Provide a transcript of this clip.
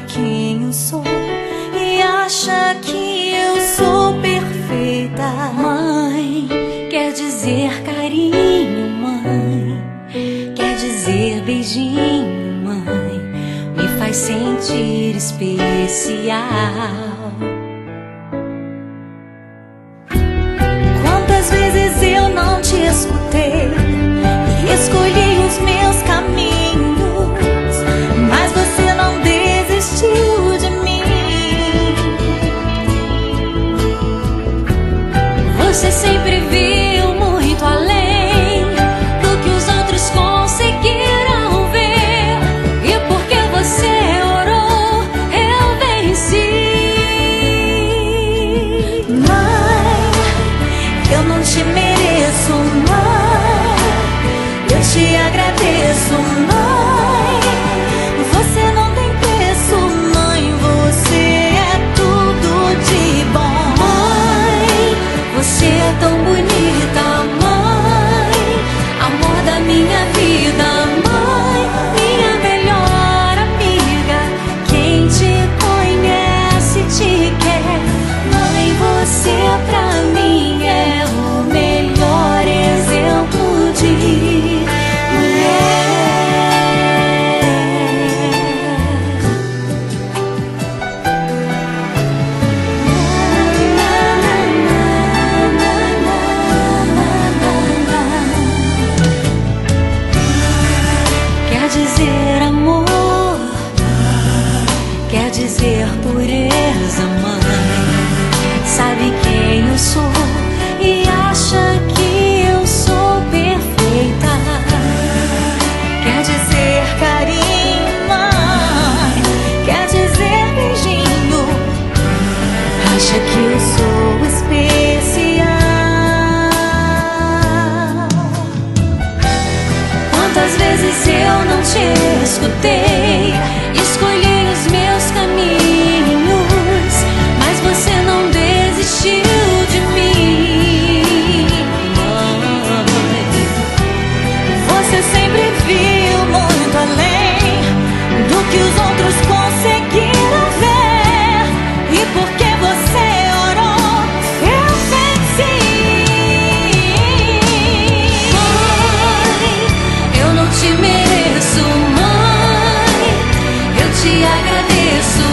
quem eu sou e acha que eu sou perfeita. Mãe, quer dizer carinho, mãe, quer dizer beijinho, mãe, me faz sentir especial. Quantas vezes eu não te escutei e escolhi os meus caminhos, mas você não desistiu de mim. Você sempre viu muito além do que os outros conseguiram ver, e porque você orou, eu venci. Mãe, eu não te mereço, mãe, eu te agradeço, mãe. Você não tem preço, mãe, você é tudo de bom. Mãe, você é tão bonita, mãe, amor da minha vida, mãe, minha melhor amiga. Quem te conhece te quer, mãe, você pra mim é o melhor exemplo de mulher. Quer dizer amor, quer dizer pureza, mãe, sabe quem eu sou e acha que eu sou perfeita. Quer dizer carinho, mãe, quer dizer beijinho, acha que eu sou especial. Quantas vezes eu não te escutei, escolhi os meus caminhos, mas você não desistiu de mim. Mãe, você sempre viu muito além do que os outros conseguiram ver, e porque você orou, eu venci. Mãe, eu não te mereço, mãe, eu te agradeço,